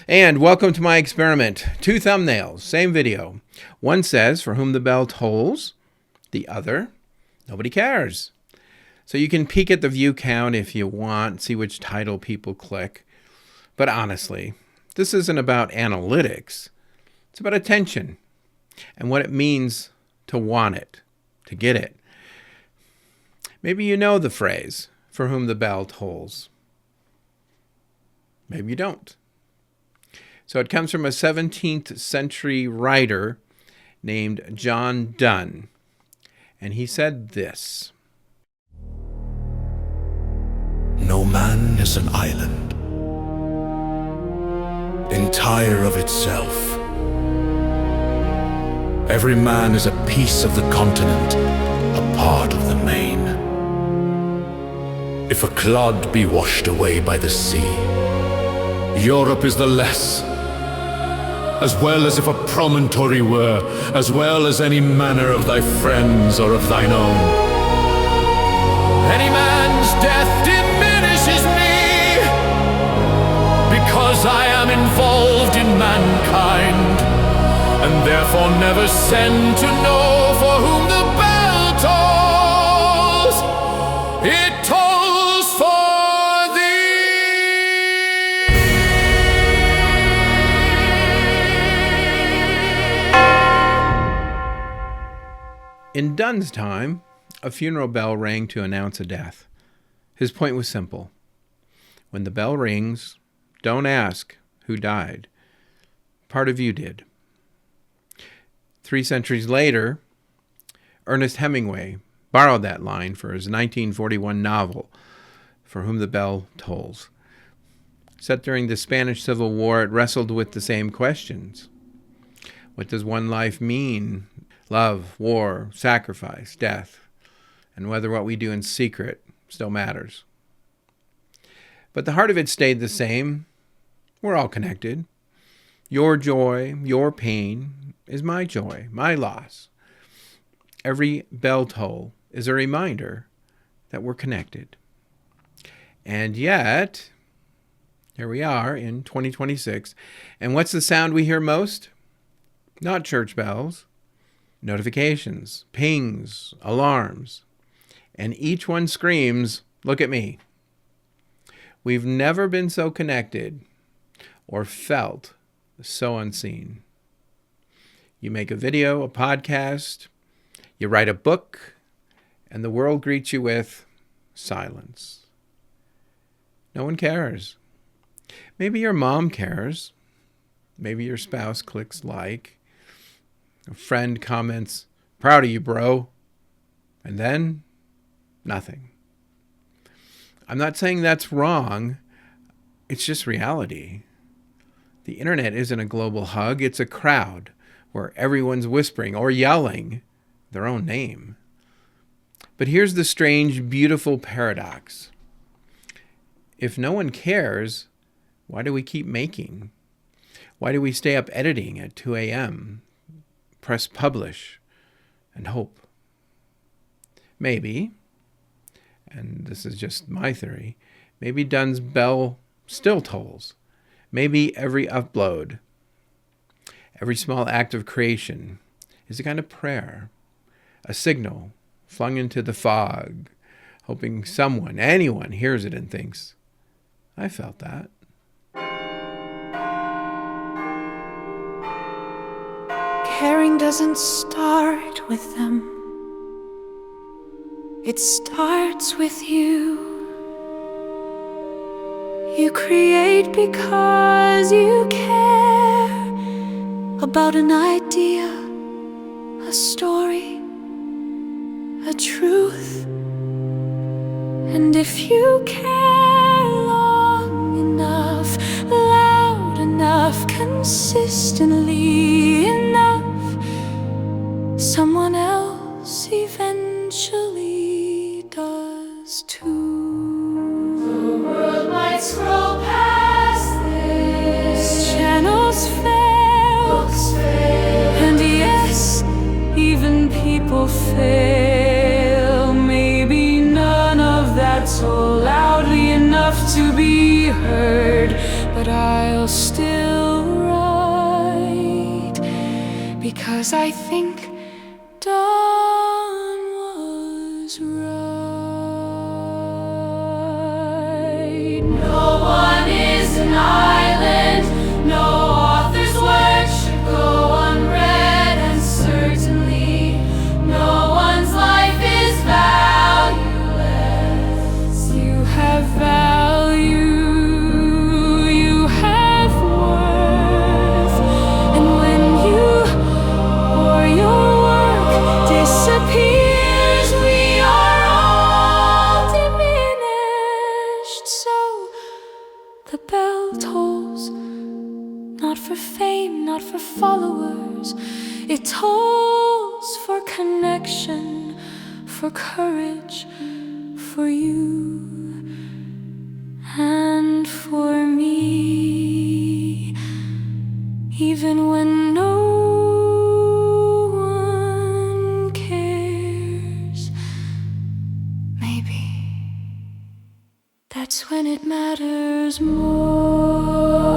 And welcome to my experiment. 2 thumbnails, same video. One says, "For whom the bell tolls." The other, "Nobody cares." So you can peek at the view count if you want, see which title people click. But honestly, this isn't about analytics. It's about attention and what it means to want it, to get it. Maybe you know the phrase, "For whom the bell tolls." Maybe you don't. So it comes from a 17th century writer named Donne. And he said this: No man is an island, entire of itself. Every man is a piece of the continent, a part of the main. If a clod be washed away by the sea, Europe is the less, as well as if a promontory were, as well as any manner of thy friends or of thine own. Any man's death diminishes me, because I am involved in mankind, and therefore never send to know for whom the bell tolls. It tolls for thee. In Donne's time, a funeral bell rang to announce a death. His point was simple. When the bell rings, don't ask who died. Part of you did. 3 centuries later, Ernest Hemingway borrowed that line for his 1941 novel, For Whom the Bell Tolls. Set during the Spanish Civil War, it wrestled with the same questions. What does one life mean? Love, war, sacrifice, death, and whether what we do in secret still matters. But the heart of it stayed the same. We're all connected. Your joy, your pain is my joy, my loss. Every bell toll is a reminder that we're connected. And yet, here we are in 2026, and what's the sound we hear most? Not church bells. Notifications, pings, alarms, and each one screams, "Look at me." We've never been so connected or felt so unseen. You make a video, a podcast, you write a book, and the world greets you with silence. No one cares. Maybe your mom cares. Maybe your spouse clicks like. A friend comments, "Proud of you, bro." And then, nothing. I'm not saying that's wrong. It's just reality. The internet isn't a global hug. It's a crowd where everyone's whispering or yelling their own name. But here's the strange, beautiful paradox. If no one cares, why do we keep making? Why do we stay up editing at 2 a.m.? Press publish and hope? Maybe, and this is just my theory, maybe Donne's bell still tolls. Maybe every upload, every small act of creation is a kind of prayer, a signal flung into the fog, hoping someone, anyone, hears it and thinks, "I felt that." Caring doesn't start with them. It starts with you. You create because you care about an idea, a story, a truth. And if you care long enough, loud enough, consistently enough, someone else eventually does too. The world might scroll past this, channels fail, books fail, and yes, even people fail. Maybe none of that's so loudly enough to be heard, but I'll still write, because I think Donne was right. No one is an island, no author's work should go unread, and certainly no one's life is valueless. You have value, you have worth, and when you or your work disappears, we are all diminished. So the bell tolls, not for fame, not for followers. It tolls for connection, for courage, for you and for me. Even when no one cares, maybe that's when it matters more.